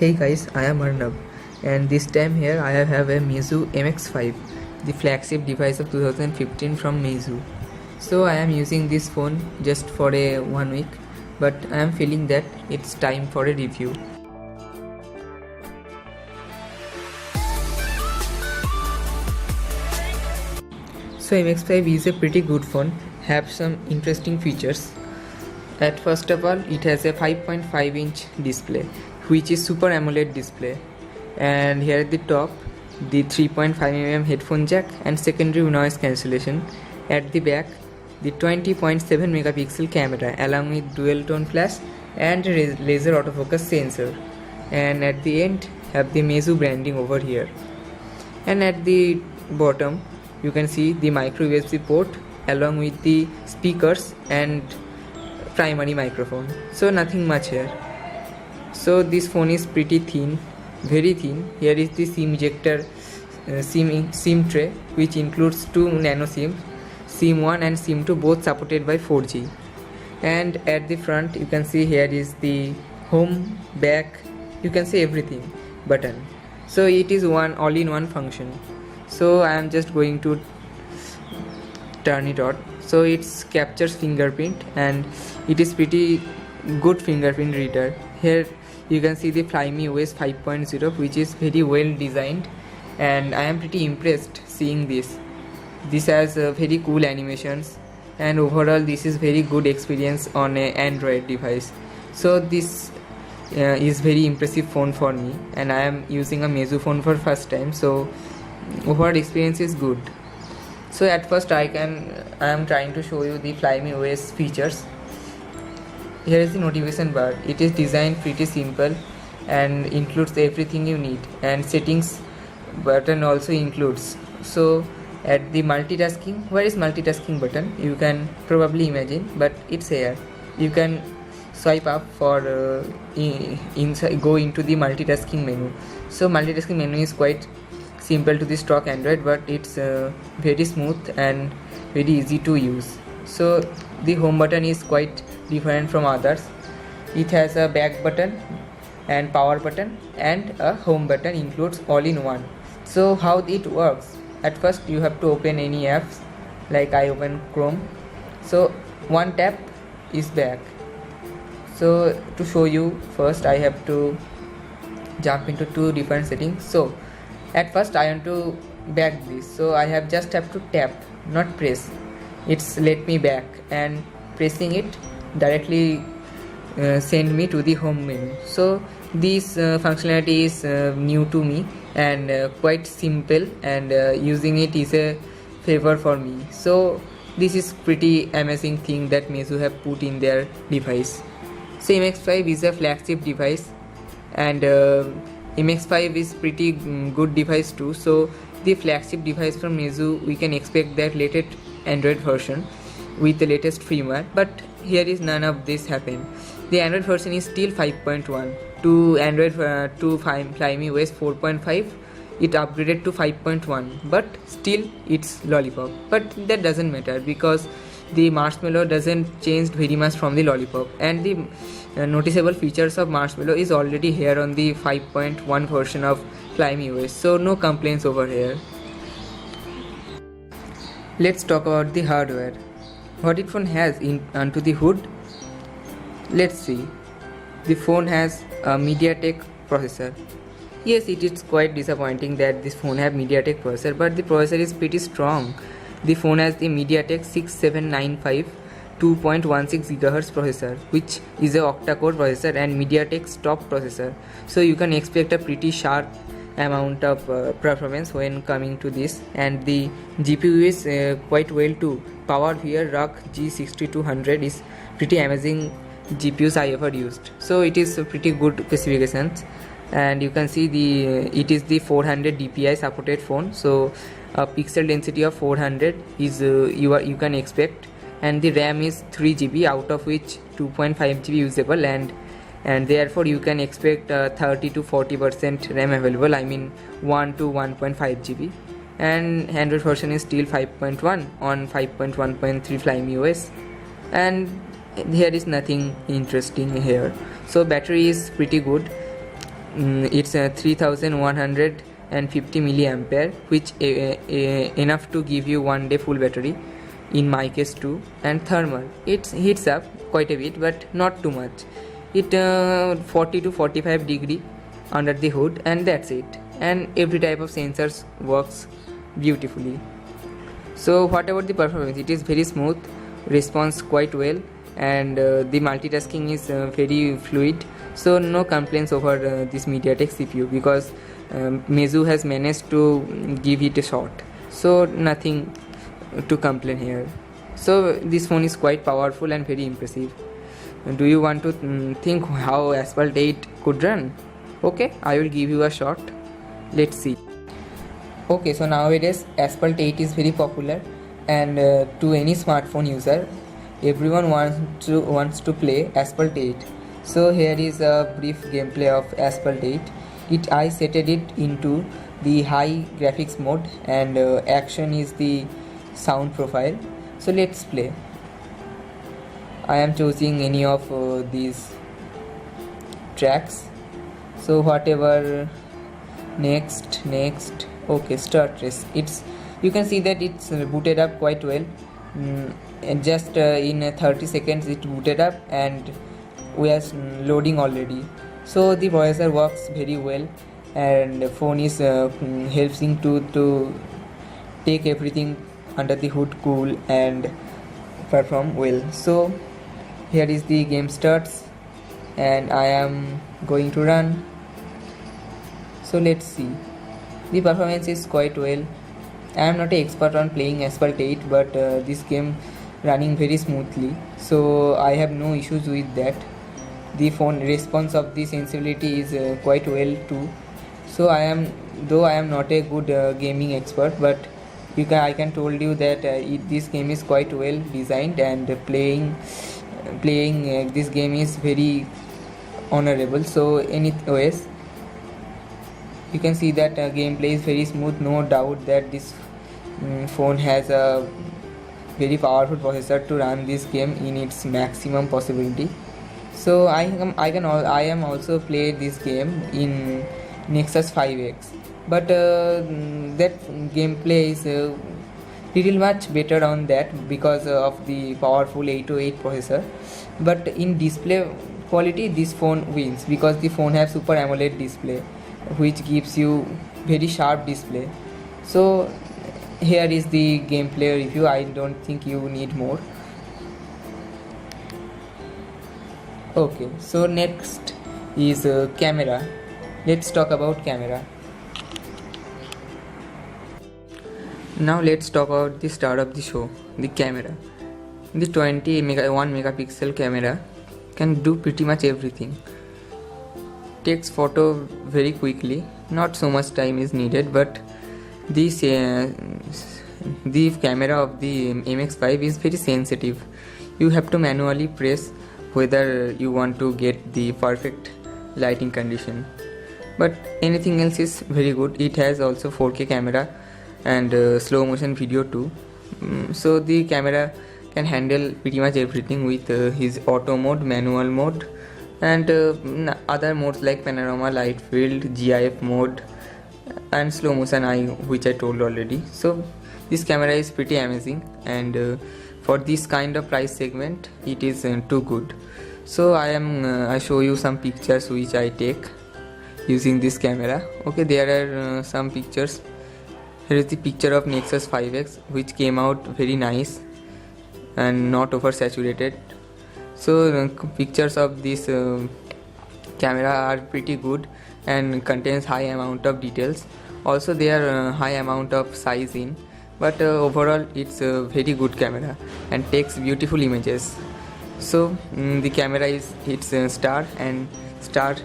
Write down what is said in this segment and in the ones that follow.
Hey guys, I am Arnab, and this time here I have a Meizu MX5, the flagship device of 2015 from Meizu. So I am using this phone just for a 1 week, but I am feeling that it's time for a review. So MX5 is a pretty good phone, have some interesting features. At first of all, it has a 5.5 inch display, which is Super AMOLED display, and here at the top the 3.5mm headphone jack and secondary noise cancellation. At the back, the 20.7 megapixel camera along with dual tone flash and laser autofocus sensor, and at the end have the Meizu branding over here. And at the bottom you can see the micro USB port along with the speakers and primary microphone. So nothing much here. So this phone is pretty thin, very thin. Here is the SIM ejector, SIM tray, which includes two nano SIMs, SIM1 and SIM2, both supported by 4G. And at the front you can see here is the home, back, you can see everything button. So it is one all-in-one function. So I am just going to turn it on. So it captures fingerprint and it is pretty good fingerprint reader. Here you can see the Flyme OS 5.0, which is very well designed, and I am pretty impressed seeing this. This has very cool animations, and overall this is very good experience on an Android device. So this is very impressive phone for me, and I am using a Meizu phone for first time, so overall experience is good. So at first I am trying to show you the Flyme OS features. Here is the notification bar. It is designed pretty simple and includes everything you need, and settings button also includes. So at the multitasking, where is multitasking button? You can probably imagine, but it's here. You can swipe up for go into the multitasking menu. So multitasking menu is quite simple to the stock Android, but it's very smooth and very easy to use. So the home button is quite different from others. It has a back button and power button, and a home button includes all in one. So how it works? At first you have to open any apps, like I open Chrome. So one tap is back. So to show you, first I have to jump into two different settings. So at first I want to back this, so I have to tap, not press. It's let me back, and pressing it directly send me to the home menu. So this functionality is new to me and quite simple, and using it is a favor for me. So this is pretty amazing thing that Meizu have put in their device. So MX5 is a flagship device, and MX5 is pretty good device too. So the flagship device from Meizu, we can expect that latest Android version with the latest firmware, but here is none of this happen. The Android version is still 5.1 to Android to Flyme OS 4.5. it upgraded to 5.1, but still it's Lollipop. But that doesn't matter, because the Marshmallow doesn't change very much from the Lollipop, and the noticeable features of Marshmallow is already here on the 5.1 version of Flyme OS, so no complaints over here. Let's talk about the hardware. What it phone has onto the hood? Let's see. The phone has a MediaTek processor. Yes, it is quite disappointing that this phone have MediaTek processor, but the processor is pretty strong. The phone has the MediaTek 6795 2.16 GHz processor, which is a octa-core processor and MediaTek's top processor. So you can expect a pretty sharp amount of performance when coming to this, and the GPU is quite well too. PowerVR ROG G6200 is pretty amazing GPUs I ever used. So it is pretty good specifications, and you can see it is the 400 DPI supported phone. So a pixel density of 400 is you can expect, and the RAM is 3 GB, out of which 2.5 GB usable, and therefore you can expect 30 to 40% RAM available, I mean 1 to 1.5 GB. And Android version is still 5.1 on 5.1.3 Flyme OS, and here is nothing interesting here. So battery is pretty good. It's 3150 milliampere, which enough to give you 1 day full battery in my case too. And thermal, it heats up quite a bit but not too much. It 40 to 45 degree under the hood, and that's it. And every type of sensors works beautifully. So what about the performance? It is very smooth, responds quite well, and the multitasking is very fluid. So no complaints over this MediaTek CPU, because Meizu has managed to give it a shot. So nothing to complain here. So this phone is quite powerful and very impressive. Do you want to think how Asphalt 8 could run? Okay, I will give you a shot. Let's see. Okay, so nowadays Asphalt 8 is very popular, and to any smartphone user, everyone wants to play Asphalt 8. So here is a brief gameplay of Asphalt 8. I set it into the high graphics mode, and action is the sound profile. So let's play. I am choosing any of these tracks. So whatever, next. Okay, start race. You can see that it's booted up quite well. And just in 30 seconds it booted up, and we are loading already. So the processor works very well, and the phone is helping to take everything under the hood cool and perform well. So here is the game starts, and I am going to run. So let's see. The performance is quite well. I am not an expert on playing Asphalt 8, but this game running very smoothly, so I have no issues with that. The phone response of the sensibility is quite well too. So though I am not a good gaming expert, but I can told you that this game is quite well designed, and playing this game is very honorable. So anyways, you can see that gameplay is very smooth. No doubt that this phone has a very powerful processor to run this game in its maximum possibility. So I am also play this game in Nexus 5X, but that gameplay is little much better on that because of the powerful 808 processor. But in display quality, this phone wins because the phone has Super AMOLED display, which gives you very sharp display. So here is the gameplay review. I don't think you need more. Okay, so next is camera. Let's talk about camera. Now let's talk about the star of the show, the camera. The 1 megapixel camera can do pretty much everything. Takes photo very quickly, not so much time is needed, but the camera of the MX5 is very sensitive. You have to manually press whether you want to get the perfect lighting condition, but anything else is very good. It has also 4K camera and slow motion video too. So the camera can handle pretty much everything with his auto mode, manual mode, and other modes like panorama, light field, GIF mode, and slow motion eye, which I told already. So this camera is pretty amazing, and for this kind of price segment it is too good. So I show you some pictures which I take using this camera. Okay, there are some pictures. Here is the picture of Nexus 5X, which came out very nice and not oversaturated. So pictures of this camera are pretty good and contains high amount of details. Also there are high amount of size in, but overall it's a very good camera and takes beautiful images. So the camera is its star, and star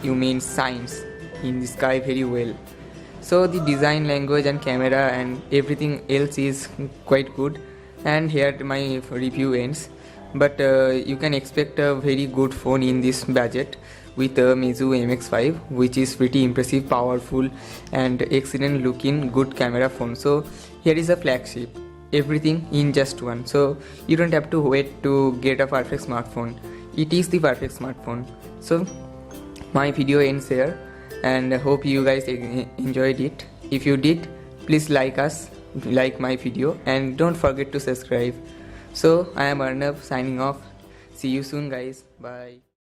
you mean signs in the sky very well. So the design, language and camera and everything else is quite good, and here my review ends. But you can expect a very good phone in this budget with a Meizu MX5, which is pretty impressive, powerful and excellent looking good camera phone. So here is a flagship, everything in just one. So you don't have to wait to get a perfect smartphone. It is the perfect smartphone. So my video ends here, and I hope you guys enjoyed it. If you did, please like my video, and don't forget to subscribe. So I am Arnav signing off. See you soon guys. Bye.